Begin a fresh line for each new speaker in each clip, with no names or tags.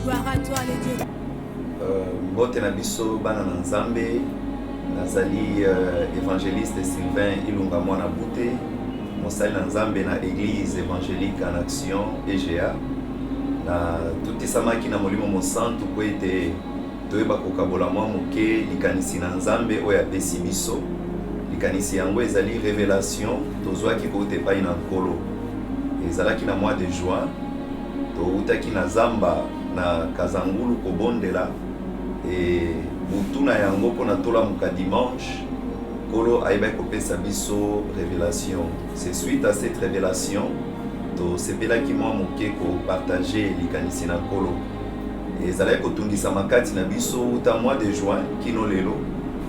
Gloire à toi, les dieux.
Mbote na biso bana na Nzambe, nazali évangéliste Sylvain Ilunga Mwana Bute, mosali na Nzambe na Église évangélique en action EGA. Na tutisamaki na molimo mosantu po ete toyeba kokabola mwa moke likanisi na Nzambe oyo apesi biso. Likanisi yango ezali révélation tozwaki koute epai na nkolo. Ezalaki na mois de juin, toutaki na zamba na Kazangulu kobondela et butuna yango pona tola muka dimanche kolo aiba kopesa biso révélation. C'est suite à cette révélation to sepelaki mwa moke ko partager likanisi na kolo. Ezalaki kotungisa makati na biso uta mois de juin kino lelo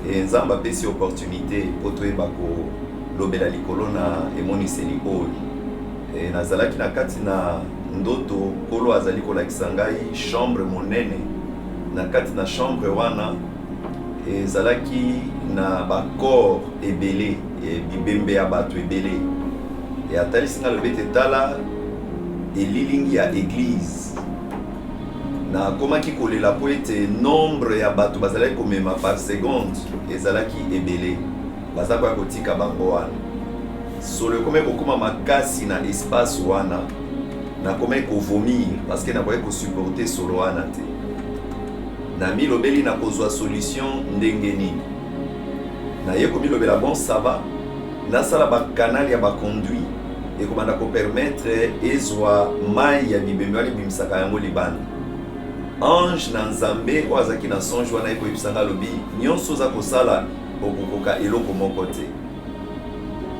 et Nzamba pesi opportunité po toyeba ko lobela likolo na emoniseli oyo. Et nazalaki na kati na ndoto kolo azali kolakisa ngai chambre monene. Na kati na chambre wana ezalaki na bakor ebele e bibembe ya bato ebele. Et atalisi nga lobete tala elilingi ya église. Na komaki kolela po ete nombre ya bato bazalaki komema par seconde ezalaki ebele. Baza kwa kotika bango wana. Solo kome kokoma makasi na espace wana na kome ko vomir parce que na koye ko supporter solo wana te. Na milobeli na kozwa solution ndenge nini. Na ye ko milobela bon ça va. Na sala ba canal ya ba conduit et komanda ko permettre ezwa mai ya bibembe wali bimisaka yango libanda. Ange na Nzambe o azaki na songe wana eko ibisanga lobi nyonso za kosala okokoka eloko moko te.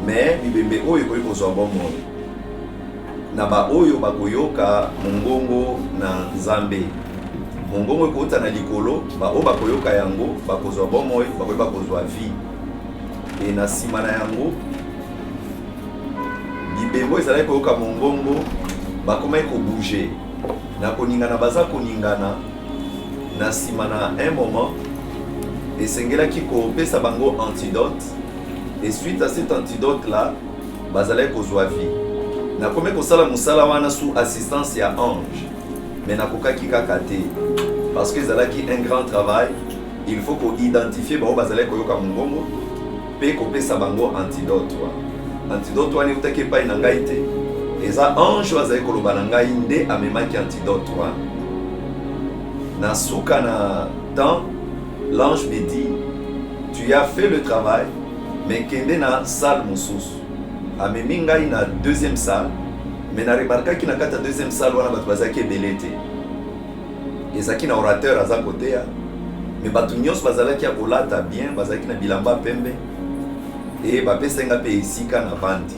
Mais bibembe oyo koyi kozwa bomo na ba oyo bakoyoka mongongo na Nzambe. Mongongo ekota na likolo ba o bakoyoka yango bakozwa bomo bakoyi bakozwa vie. Et na sima na yango bibembe ezalaki koyoka mongongo bakomai ko bouger na koningana baza koningana na sima na un moment esengelaki kopesa bango antidote. Et suite à cet antidote là, bazalaki kozwa vie. Na kome kosala musala wana sous assistance ya ange. Mais na kokaki kaka te. Parce que ezalaki un grand travail, il faut ko identifier ba bazalaki koyoka mongongo pe kopesa bango antidote wa. Antidote wana utaki epai na ngai te. Eza ange bazalaki koloba na ngai nde amemaki antidote wa. Na suka na temps, l'ange me dit, tu as fait le travail. Mais kende na salle mosusu amemi ngai na deuxième salle, mais na remarquaki na kata deuxième salle wana bato bazaki ebele te. Ezaki na orateur aza kote ya, mais bato nyonso bazalaki ya kolata bien, bazalaki na bilamba pembe et bapesa nga pe esika na vandi.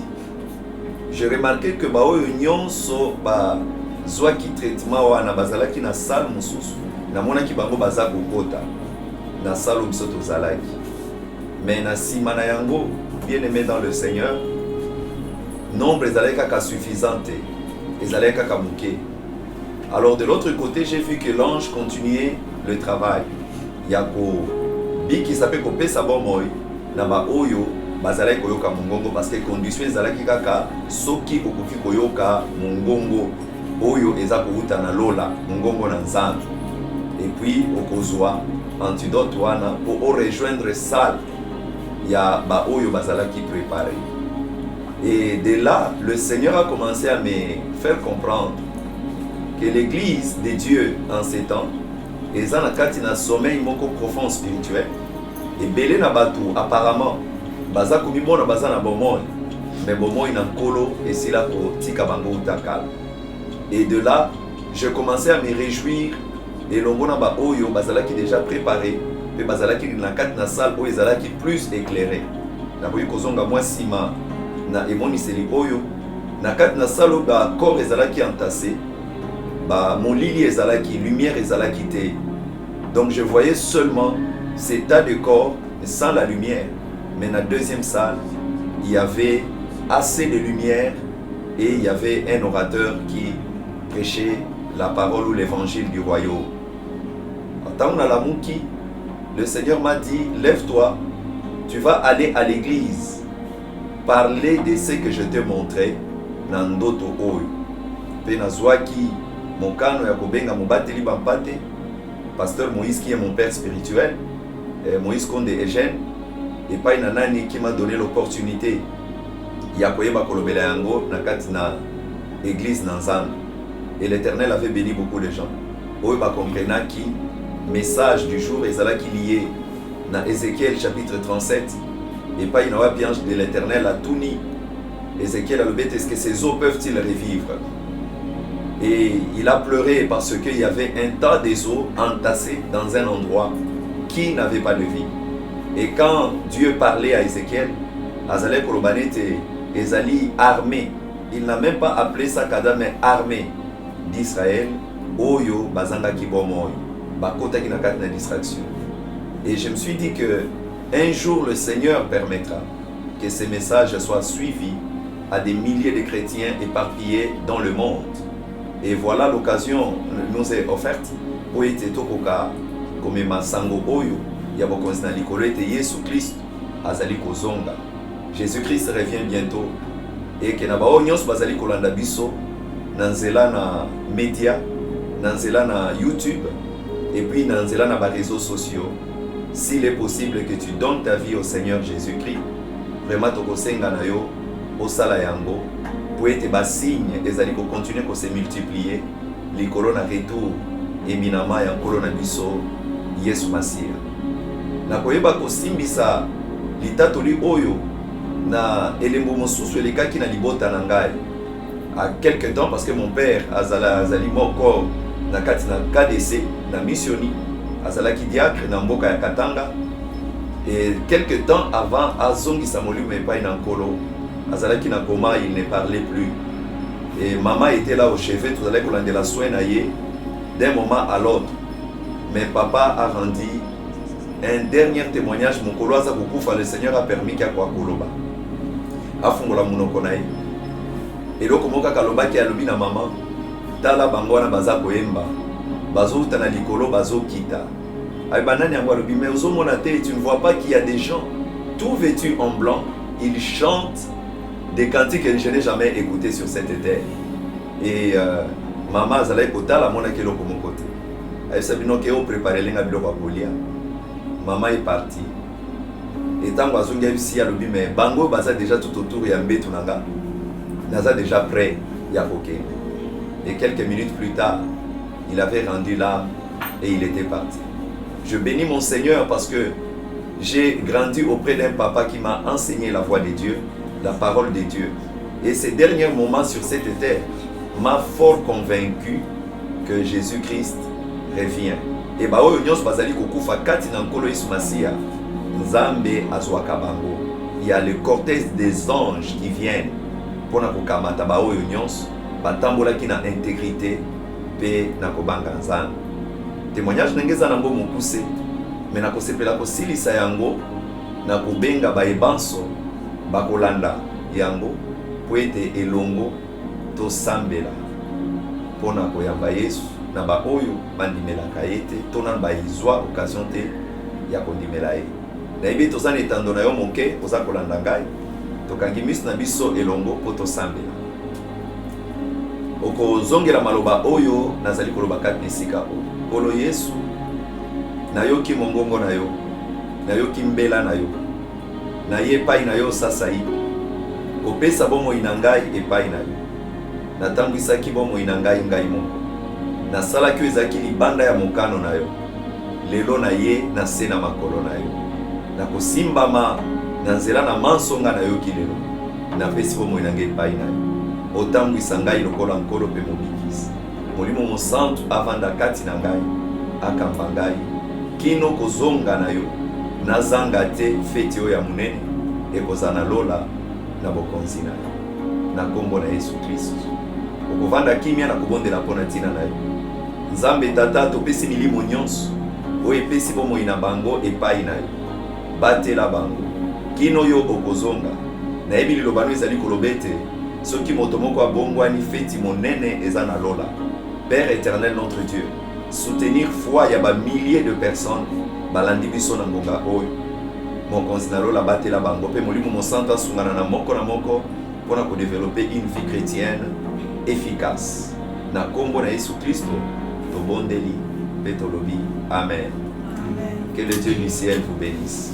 Je remarqué que baoyo nyonso bazwaki traitement wana bazalaki na salle mosusu, namonaki bango baza kokota na salle biso tozalaki. Mais na sima na yango, bien aimé dans le Seigneur, nombre ezalaki kaka suffisante, ezalaki kaka muke. Alors de l'autre côté, j'ai vu que l'ange continuait le travail. Yako biki sape kopesa bomoy na ba oyo bazalaki koyoka mongongo parce que condition ezalaki kaka soki okoki koyoka mongongo oyo eza kouta na lola mongongo na Nzambe. Et puis okozwa antidote wana pour rejoindre salle ya ba oyo bazalaki préparé. Et de là, le Seigneur a commencé à me faire comprendre que l'église de Dieu en ces temps est en kati na sommeil moko profond spirituel. Et belé na batu apparemment baza komimona baza na bomoi, mais bomoi na nkolo et c'est là ko tika bango utakala. Et de là, je commençais à me réjouir et longo na ba oyo bazalaki déjà préparé. Pe bazalaki na kati na salle oyo ezalaki plus éclairé. Na boyi kozonga mwa sima na emoniseli oyo na kati na salle ba corps ezalaki entassé, ba molili ezalaki, lumière ezalaki te. Donc je voyais seulement ces tas de corps sans la lumière. Mais dans la deuxième salle, il y avait assez de lumière et il y avait un orateur qui prêchait la parole ou l'évangile du royaume. Tant on a la mouki, le Seigneur m'a dit, lève-toi, tu vas aller à l'église, parler de ce que je t'ai montré dans d'autres oyo. Pe nazwaki mokano ya kobenga mobateli bampate pasteur Moïse qui est mon père spirituel, Moïse Konde Eugène, et pas na nani qui m'a donné l'opportunité ya koyeba kolobela yango na kati na église na Nzambe. Et l'Éternel avait béni beaucoup de gens. Oyo ba comprena ki message du jour ezala qui lié na Ézéchiel chapitre 37 et pas une wapi ange de l'Éternel a tout ni Ézéchiel a le bête, est-ce que ces eaux peuvent-ils revivre? Et il a pleuré parce qu'il y avait un tas des eaux entassées dans un endroit qui n'avait pas de vie. Et quand Dieu parlait à Ézéchiel, Azalé Kolobanete, Ezali armé, il n'a même pas appelé ça Kada, mais armée d'Israël, Oyo, Bazanga Kibomoy, Bakota Kinakat na distraction. Et je me suis dit que un jour le Seigneur permettra que ces messages soient suivis à des milliers de chrétiens éparpillés dans le monde. Et voilà l'occasion nous est offerte pour être tokoka comme masango oyo ya bokonzi na likolo ete Yesu Christ azali kozonga. Jésus-Christ revient bientôt et que na bao nyonso bazali kolanda biso na nzela na média, na nzela na YouTube et puis na nzela na ba réseaux sociaux. S'il est possible que tu donnes ta vie au Seigneur Jésus-Christ, vraiment tokosenga na yo osala yango pour être bas signe et ezali ko continuer ko se multiplier likolo na retour eminama ya nkolo na biso Yesu Masia. Na koyeba kosimbisa litatoli oyo na elembo mosusu elekaki na libota na ngai à quelque temps parce que mon père azali moko na kati na KDC na missioni azalaki diacre na mboka ya Katanga et quelque temps avant azongisa molimo epai na nkolo azalaki na coma, il ne parlait plus. Et maman était là au chevet, tout allait coller de la soin d'un moment à l'autre. Mais papa a rendu un dernier témoignage. Mon kolo aza kokufa, le Seigneur a permis qu'il y a quoi koloba. Afungola munoko naye. Et donc moka kaloba ki alobi na maman, tala bango na baza koyemba. Bazo tana likolo bazo kita. Ay banani yango alobi mais ozo mona te, tu ne vois pas qu'il y a des gens tout vêtus en blanc, ils chantent des cantiques que je n'ai jamais écoutés sur cette terre. Et maman azalaki kotala monaki eloko moko te. Ayebisa bino ke oprépare lenga biloko ya kolia. Maman est partie. Et tango azongi abisi alobi mais bango baza déjà tout autour ya mbetu nanga. Naza déjà prêt ya kokende. Et quelques minutes plus tard, il avait rendu l'âme et il était parti. Je bénis mon Seigneur parce que j'ai grandi auprès d'un papa qui m'a enseigné la voix de Dieu, la parole de Dieu. Et ces derniers moments sur cette terre m'a fort convaincu que Jésus-Christ revient. Et bah oyo nyos bazali kokufa kati na nkolo Yesu Masia, Nzambe azwaka bango. Il y a le cortège des anges qui viennent pour na kokamata ba oyo nyos batambola ki na intégrité pe na kobanga Nzambe. Témoignage nengeza nango mokuse, mais na kosepela kosilisa yango na kobenga ba ebanso bakolanda yango po ete elongo tosambela pona koyamba Yesu na ba oyo bandimelaka ye te to na baizwa occasion te ya kondimela ye. Nayebi tozana etando na yo moke oza kolanda ngai tokangi miso na biso elongo po tosambela. Okozongela maloba oyo nazali koloba kati esika oyo. Kolo Yesu nayoki mongongo na yo, nayoki mbela na yo, na ye epai na yo sasa yi kopesa bomoi na ngai epai na yo. Natambwisaki bomoi na ngai ngai moko, nasalaki oyo ezalaki libanda ya mokano na yo. Lelo na ye na se na makolo na yo, nakosimbama na nzela na mansonga na yoki lelo, napesi bomoi na ngai epai na yo. Otambwisa ngai lokola nkolo mpe mobikisi. Molimo mosantu avanda kati na ngai, akamba ngai kino kozonga na yo, nazanga te feti oyo ya munene ekozana lola na bokonzi na yo. Na kombo na Yesu Kristo okovanda kimia na kobondela mpona ntina na yo. Nzambe tata topesi milimo nyonso oyo epesi bomoi na bango epai na yo, batela bango kino yo okozonga. Nayebi liloba no ezali koloba ete soki moto moko abongwani feti monene eza na lola. Père éternel notre Dieu, soutenir foi ya ba milliers de personnes balandi biso na ngonga oyo mokonzi na lola batela bango pe molimo mosantu asungana na moko pona ko développer une vie chrétienne efficace. na kombo na Yesu Kristo tobondeli pe tolobi amen. Que le Dieu du ciel vous bénisse.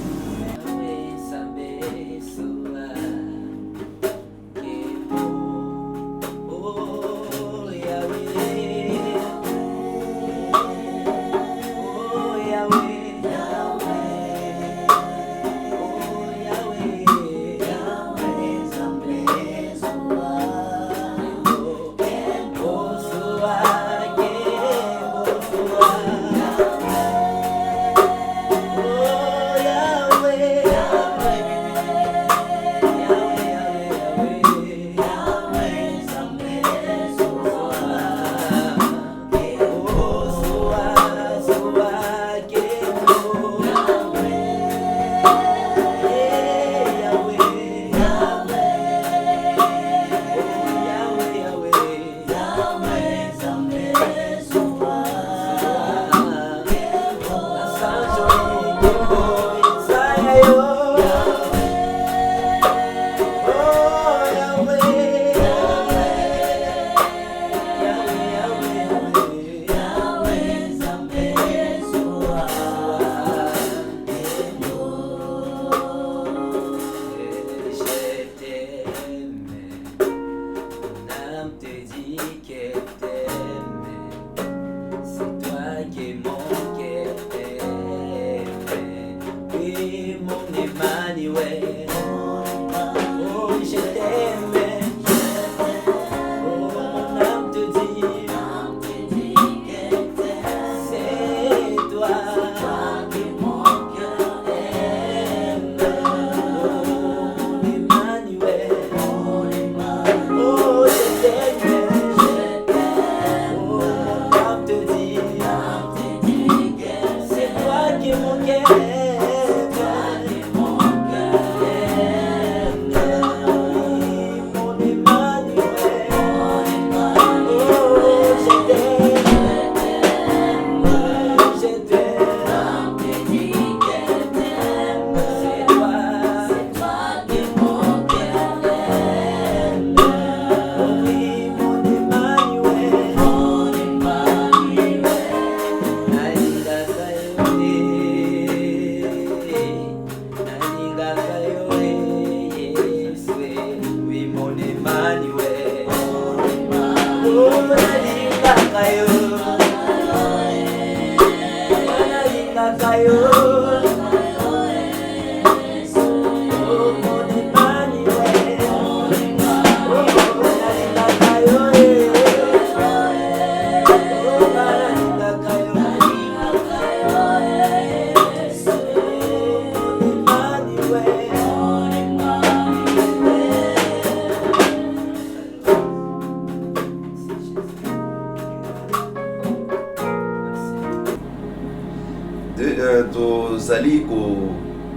tozali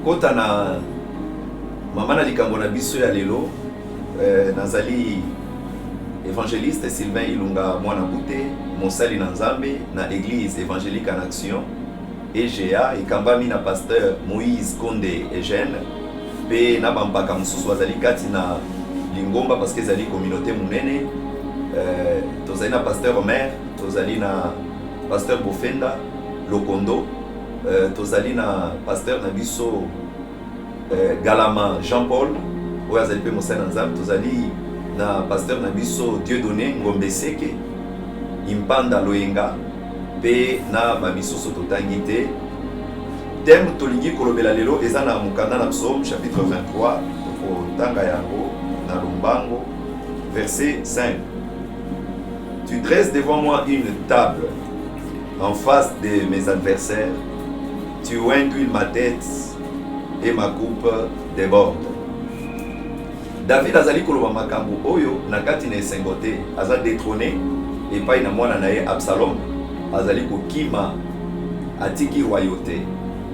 kota na mama na likambo na biso ya lelo. Nazali évangéliste Sylvain Ilunga mwana bute mosali na Nzambe na église évangélique en action EGA ekambami na pasteur Moïse Konde Eugène pe na bambaka mususu azali kati na Lingomba parce que ezali communauté munene. Tozali na pasteur Omer, tozali na pasteur Bofenda Lokondo, tozali na pasteur na biso Galama Jean-Paul oyo azali pe mosali na Nzambe, tozali na pasteur na biso Dieudonné Ngombe Seke Impanda Loyenga pe na bamisusu totangi te. Thème tolingi kolobela lelo eza na mukanda na Psaume chapitre 23 tokotanga yango na Lombango verset 5. Tu dresses devant moi une table en face de mes adversaires, tu induis ma tête et ma coupe déborde. David azali koloba makambo oyo na kati na esengo te, aza détrôné epai na mwana na ye Absalom, azali kokima atiki royauté.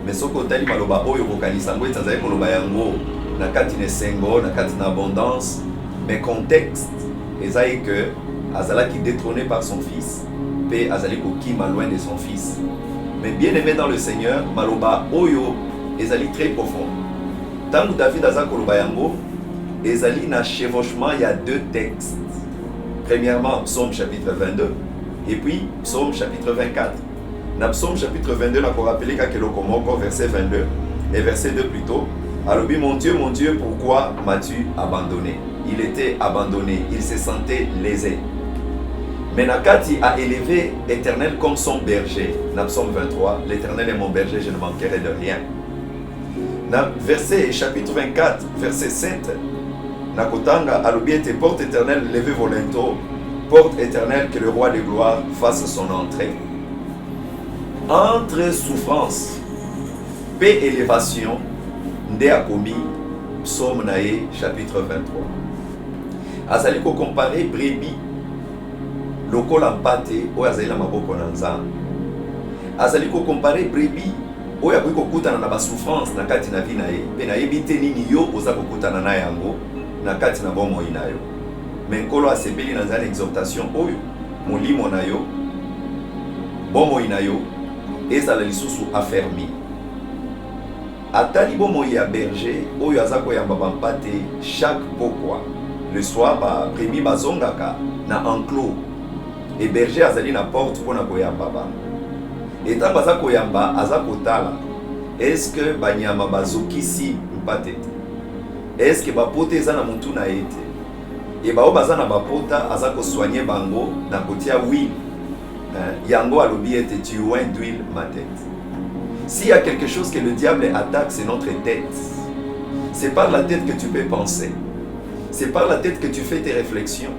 Mais soko otali maloba oyo kokanisa yango ete azali koloba yango na kati na esengo, na kati na abondance, mais contexte eza que azalaki détrôné par son fils pe azali kokima loin de son fils. Mais bien aimé dans le Seigneur, maloba oyo ezali très profond. Tangu David aza koloba yango ezali na chevauchement, il y a deux textes.
Premièrement, psaume chapitre 22, et puis psaume chapitre 24. Dans psaume chapitre 22, on a rappelé que verset 22 et verset 2 plutôt. Alobi, mon Dieu, pourquoi m'as-tu abandonné? Il était abandonné, il se sentait lésé. Mais Nakati a élevé l'Éternel comme son berger. Dans psaume 23, l'Éternel est mon berger, je ne manquerai de rien. Dans verset chapitre 24, verset 7, Nakotanga, Alobi était porte éternelle, levez vos linteaux, porte éternelle, que le roi de gloire fasse son entrée. Entre souffrance, paix et élévation, Nde a commis psaume nae chapitre 23. Azali ko comparer brebis lokola mpate oyo azali na maboko na nzambe. Azali ko comparer brebis oyo akoki kokutana na basouffrance na kati na vie na ye mpe nayebi te nini yo oza kokutana na yango na kati na bomoi na yo. Me nkolo asepeli na nzala exhortation oyo molimo na yo bomoi na yo ezala lisusu affermi. Atali bomoi ya berger oyo aza koyamba bampate chaque pokwa. Le soir ba brebis bazongaka na enclos et berger azali na porte pona koyamba ba. Et tant baza koyamba aza kotala est-ce que banyama bazokisi mpate? Est-ce que bapote eza na mutu na ete? Et bao baza na bapota aza ko soigner bango na kotia huile. Yango alobi ete tu oin d'huile ma tête. S'il y a quelque chose que le diable attaque, c'est notre tête. C'est par la tête que tu peux penser. C'est par la tête que tu fais tes réflexions.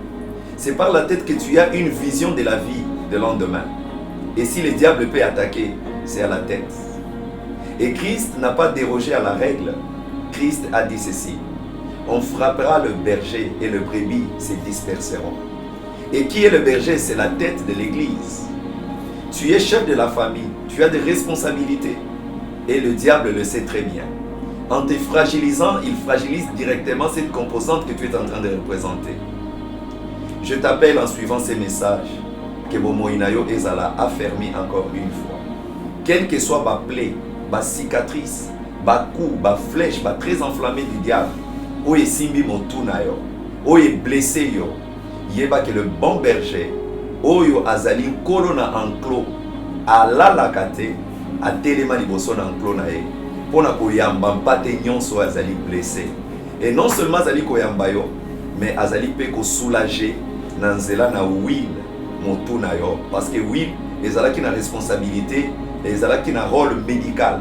C'est par la tête que tu as une vision de la vie de lendemain. Et si le diable peut attaquer, c'est à la tête. Et Christ n'a pas dérogé à la règle. Christ a dit ceci: on frappera le berger et le brebis se disperseront. Et qui est le berger? C'est la tête de l'église. Tu es chef de la famille, tu as des responsabilités. Et le diable le sait très bien. En te fragilisant, il fragilise directement cette composante que tu es en train de représenter. Je t'appelle en suivant ces messages que Bomoinayo Ezala affermi encore une fois. Quelle que soit ma plaie, ma cicatrice, ma coup, ma flèche, ma très enflammée du diable, où est Simbi Motunayo, où est blessé yo, yeba que le bon berger, Oyo azali kolona enclos, alala kate, a telema liboso na enclos na ye, pona koyamba mpate nyonso azali blessé. Et non seulement azali koyamba yo, mais azali pe ko soulager na nzela na huile motu na yo, parce que huile ezalaki na responsabilité, ezalaki na rôle médical.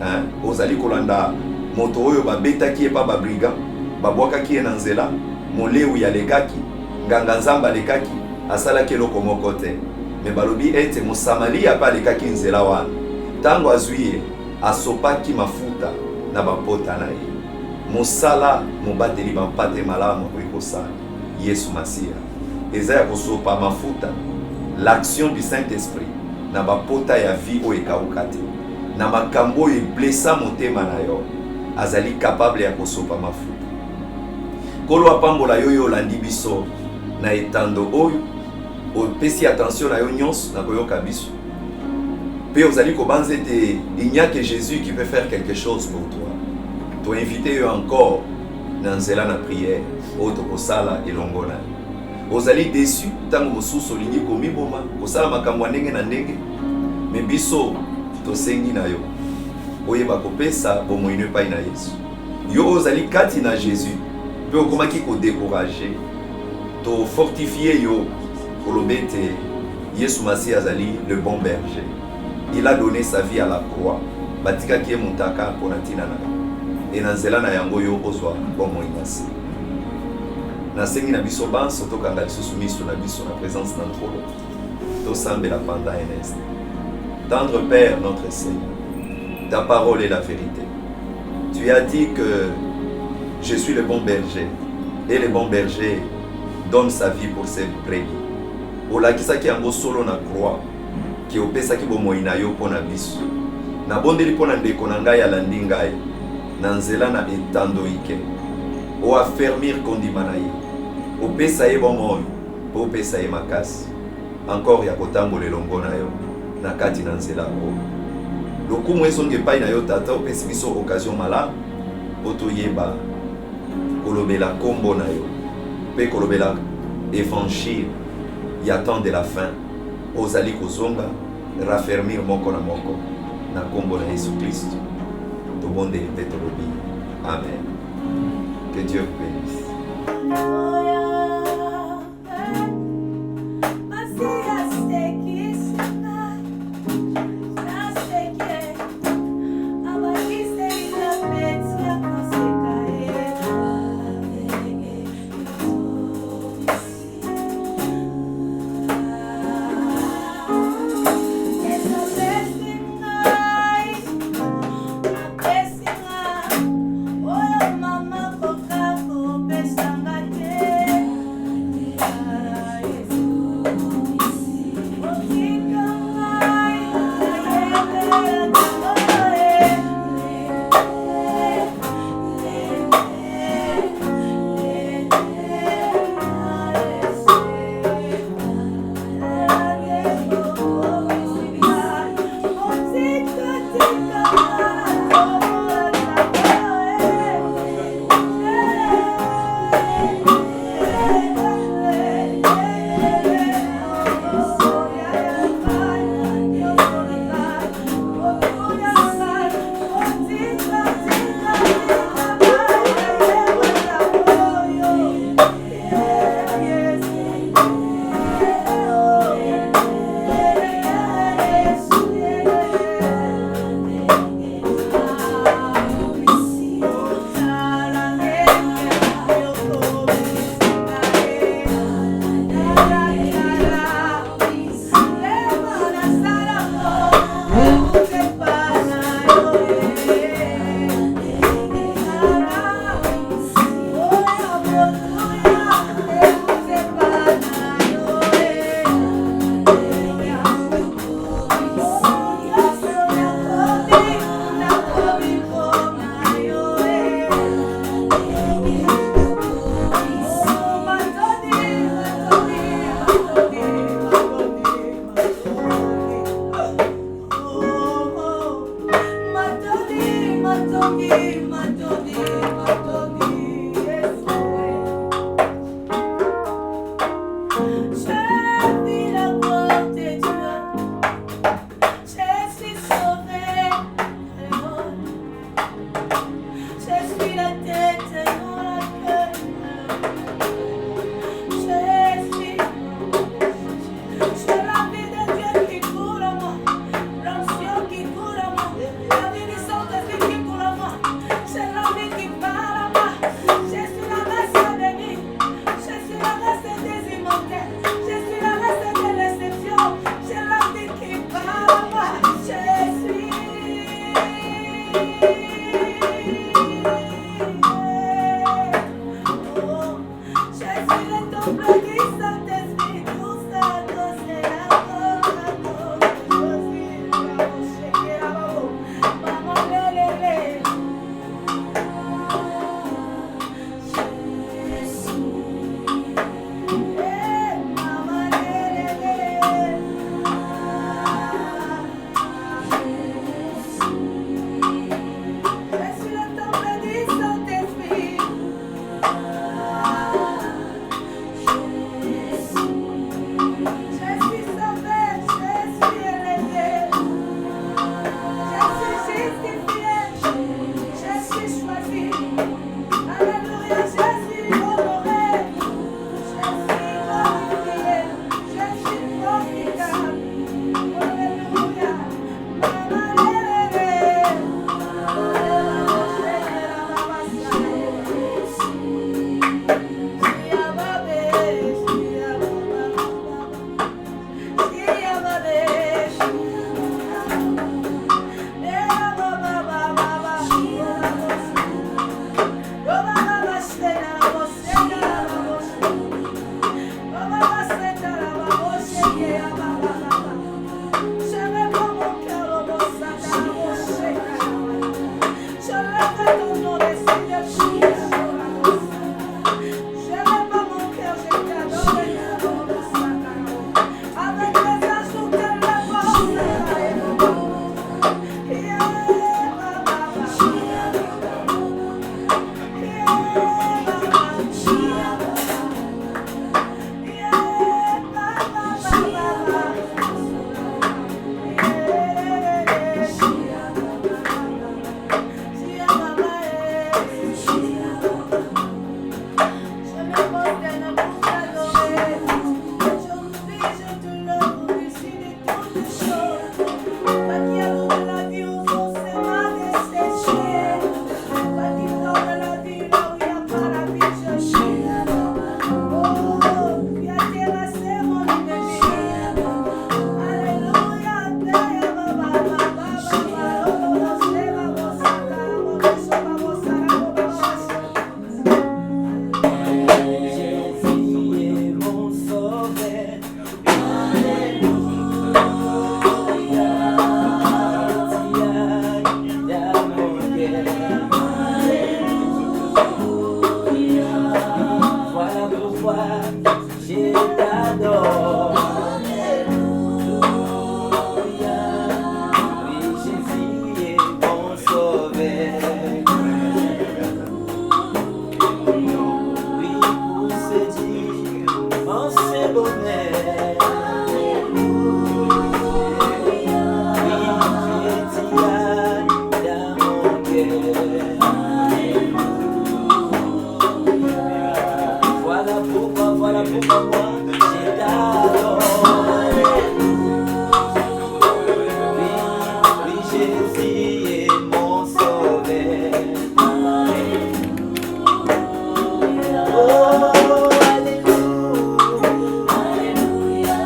Hein? Ozali kolanda moto oyo babetaki epa ba brigand, babwakaki ye na nzela, molewu ya lekaki, nganga nzamba lekaki, asala kelo komoko te. Me balobi ete mosamali apa lekaki nzela wana. Tango azwiye asopaki mafuta na bapota na ye. Mosala mobateli bampate malamu koikosala. Yesu Masia. Eza ya kosopa mafuta. L'action du Saint-Esprit na bapota ya vie o ekaukate. Na makambo e blessa motema na yo. Azali capable ya kosopa mafuta. Kolo apambola yoyo landi biso na etando oyo. Opesi attention na yo nyonso na koyoka biso. Pe ozali kobanze te, il n'y a que Jésus qui peut faire quelque chose pour toi. To inviter yo encore na nzela na prière, oto kosala elongo na. Ozali déçu tango mosusu olingi komiboma, kosala makambo ndenge na ndenge. Me biso tosengi na yo. Oyeba kopesa bomoine epai na Yesu. Yo ozali kati na Jésus. Pe okomaki ko décourager. To fortifier yo. Kolobete, Yesu Masi azali le bon berger. Il a donné sa vie à la croix. Batika kie mutaka ponatina na. Et nanzela na yango yo ozwa bomo inasi. Na sengi na biso banso tokanga lisusu miso na biso na présence na ntrolo. To sambela pendant un instant. Tendre Père notre Seigneur, ta parole est la vérité. Tu as dit que je suis le bon berger et le bon berger donne sa vie pour ses brebis. Olakisaki yango solo na croix ki opesaki bomoi na yo pona biso. Na bondeli pona ndeko na ngai alandi ngai na nzela na etando ike. O affermir kondima na ye. Opesa ye bomoi, opesa ye makasi. Encore ya kotambola elongo na yo na kati na nzela o. Lokumu esonge pai na yo tata opesi biso occasion malamu otoyeba kolobela kombo na yo. Pe kolobela évangile ya temps de la fin ozali kozonga raffermir moko na moko na kombo na Yesu Kristo tobondeli mpe tolobi amen. Que Dieu vous bénisse.
Je t'adore. Alléluia. Oui, Jésus est mon sauveur. Oui, pour ce dire, en ce bonheur. Voilà pourquoi moi je t'adore. Oui, Jésus est mon sauveur. Oh, alléluia. Alléluia.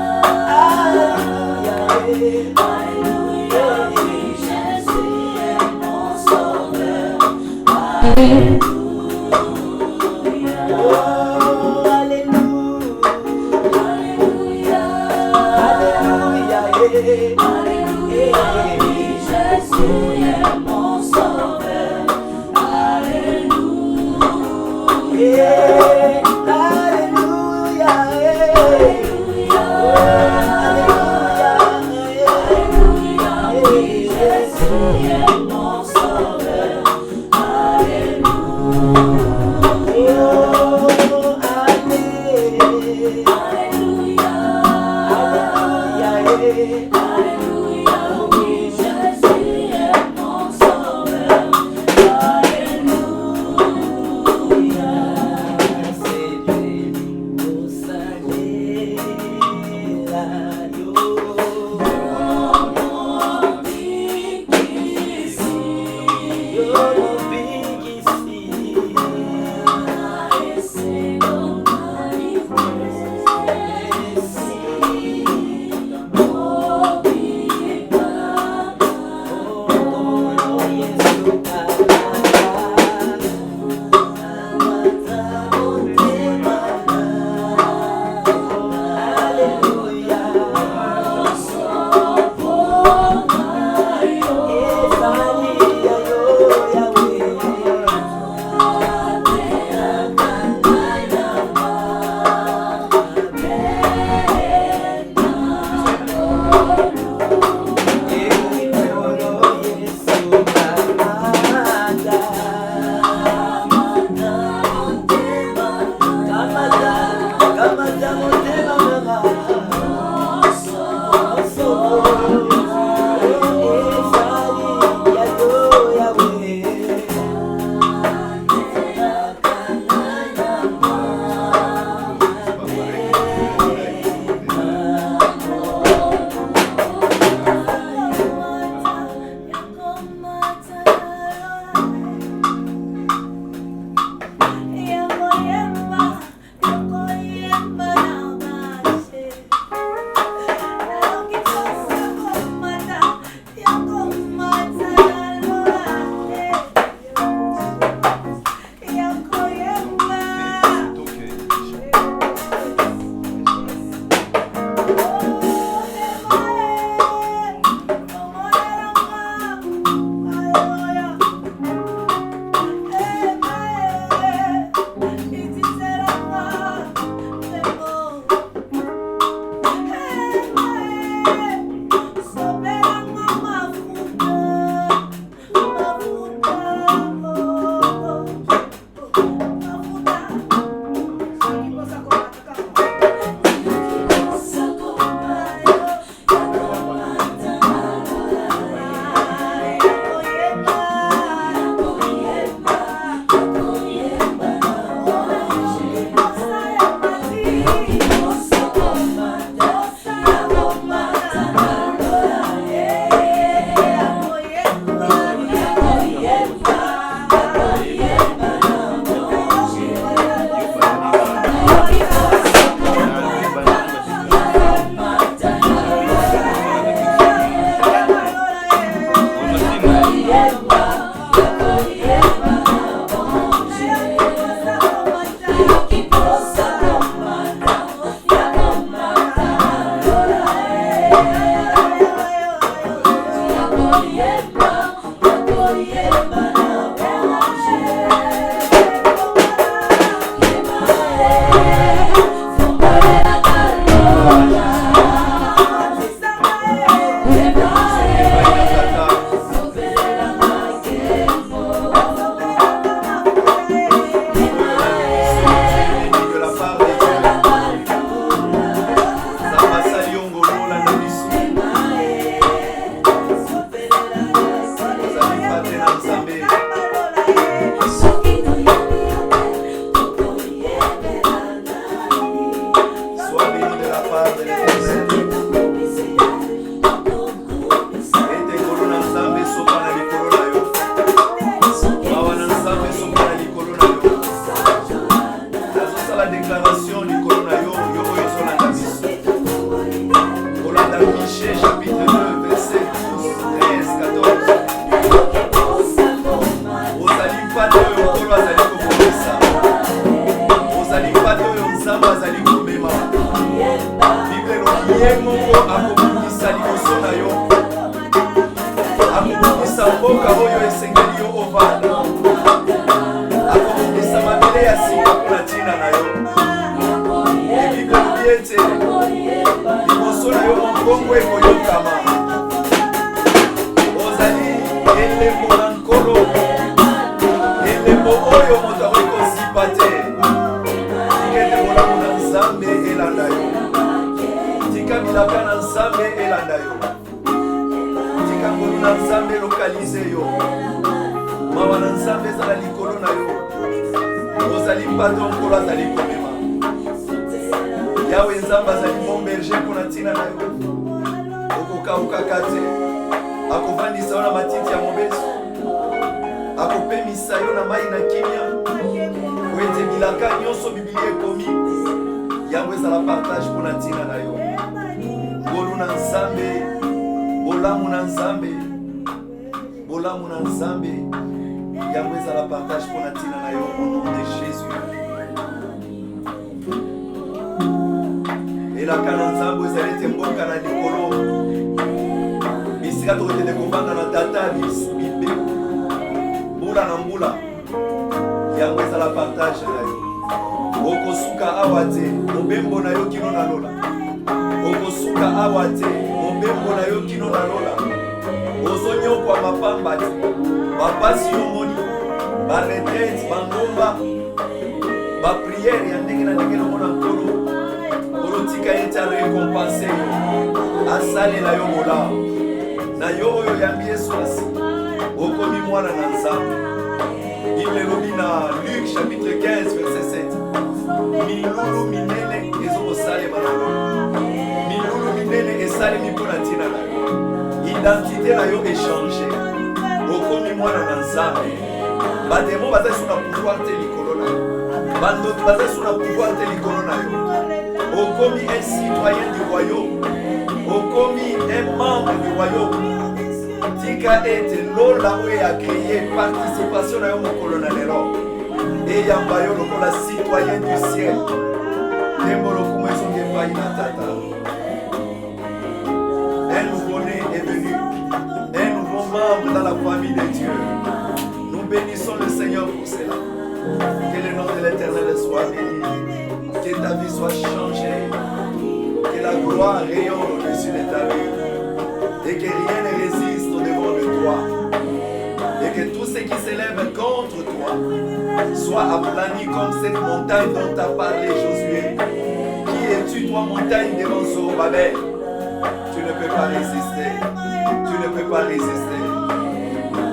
Alléluia. Jésus est mon sauveur. Alléluia.
Father éternel. Ete kolona nzambe soka na likolo na yo. Mawa na nzambe soka na likolo na yo. Nazosala déclaration likolo na yo, yo oyo ezolanda biso. Kolanda Michée chapitre 2 verset 12, 13, 14. Ozali mpate oyo nkolo azali kokomisa. Ozali mpate oyo nzambe azali komema. Bible elobi ye moko akobungisa liboso na yo. Akobungisa mboka oyo esengeli yo ovanda. Akobungisa mabele ya sika mpona ntina na yo. Bible elobi ete liboso na yo mongongo ekoyokama. Ozali elembo na nkolo. Elembo oyo moto akoki kozipa te. Tikende bolamu na nzambe elanda yo. Tika bilaka na nzambe elanda yo. Tika ngolu na nzambe lokalize yo. Mawa na nzambe ezala likolo na yo. Ozali mpate nkolo azali komema. Yawe nzambe azali bon berger mpona ntina na yo. Okokawukaka te. Akovandisa yo na matiti ya mobeso. Akopemisa yo na mai na kimia. Po ete bilaka nyonso biblia ekomi yango ezala partage mpona ntina na yo. Ngolu na nzambe, bolamu na nzambe, bolamu na nzambe yango ezala partage mpona ntina na yo au nom de Jésus. Elaka na nzambe ezali ete mboka na likolo bisika tokotende kovanda na tata bibe mbula na mbula yango ezala partage na yo. Okosuka awa te mobembo na yo kino na lola. Okosuka awa te mobembo na yo kino na lola. Ozonyokwa mapamba te bapasi yo moni baretraite bangomba bapriere ya ndenge na ndenge nomona nkolo kolotika ete arekompanse yo asalela yo molao na yo oyo yambi yesu asi okomi mwana na nzambe. Bible elobi na Luc chapitre 15 verset 7 milulu minene ezokosalema na yo. Milulu minene esalemi mpona ntina na yo. Identité na yo échange. Okomi mwana na nzambe. Bademo bazali suna pouvoir te likolo na yo. Bandoto bazali suna pouvoir te likolo na yo. Okomi un citoyen du royaume. Okomi un membre du royaume. Tika ete lola oyo akreye participation na yo mokolo na lelo eyamba yo lokola citoyen du ciel. Tembo lokumu ezongi epai na tata. Un nouveau-né est venu, un nouveau membre dans la famille de Dieu. Nous bénissons le Seigneur pour cela. Que le nom de l'Éternel soit béni, que ta vie soit changée, que la gloire rayonne au-dessus de ta vie et que rien ne résiste au-devant de toi et que tout ce qui s'élève contre toi soit aplani comme cette montagne dont a parlé Josué. Qui es-tu, toi, montagne devant Zorobabel? Tu ne peux pas résister. Tu ne peux pas résister.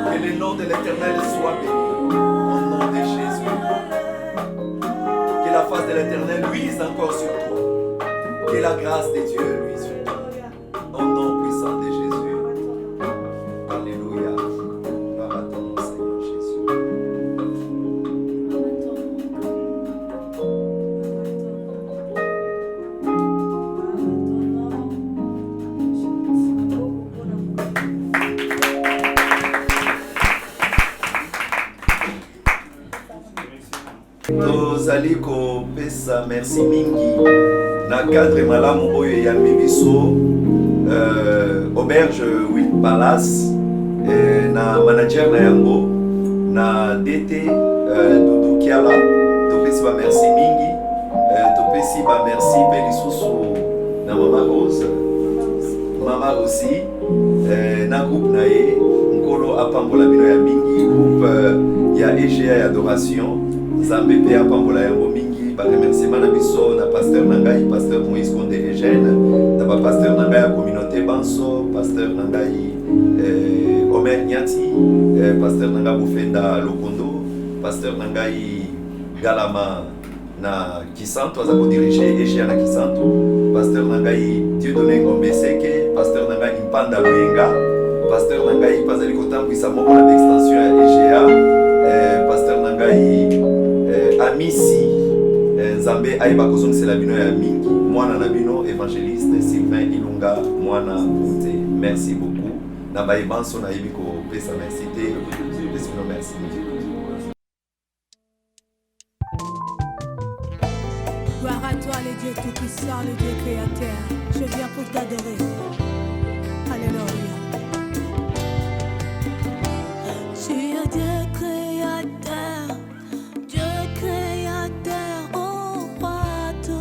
Que le nom de l'Éternel soit béni. Au nom de Jésus. Que la face de l'Éternel luise encore sur toi. Que la grâce de Dieu luise sur toi. Au nom puissant de Jésus. Alléluia. Gloire à ton nom, Seigneur Jésus. Tozali kopesa merci mingi na cadre malamu oyo eyambi biso auberge Will Palace na manager na yango na DT Doudou Kiala. Topesi ba merci mingi, topesi ba merci pe lisusu na mama Rose, mama aussi na groupe na ye nkolo apambola bino ya mingi, groupe ya EGA ya adoration Nzambe pe apambola yango mingi. Ba remerciement na biso na pasteur Nangai, pasteur Moïse Konde Eugène, na ba pasteur Nangai ya communauté Banso, pasteur Nangai Omer Nyati, pasteur Nangai Bufenda Lokondo, pasteur Nangai Galama na Kisanto, aza ko diriger EGA na Kisanto, pasteur Nangai Dieudonné Ngombeseke, pasteur Nangai Impanda Mwenga, pasteur Nangai Pazali Kotambwisa moko na extension ya EGA, pasteur Nangai Amisi Nzambe ayeba kozongisela bino ya mingi, mwana na bino évangéliste Sylvain Ilunga mwana Bute. Merci beaucoup. Na bayebanso na yebi ko pesa merci te. Merci.
Gloire à toi, le Dieu Tout-Puissant, le Dieu Créateur. Je viens pour t'adorer.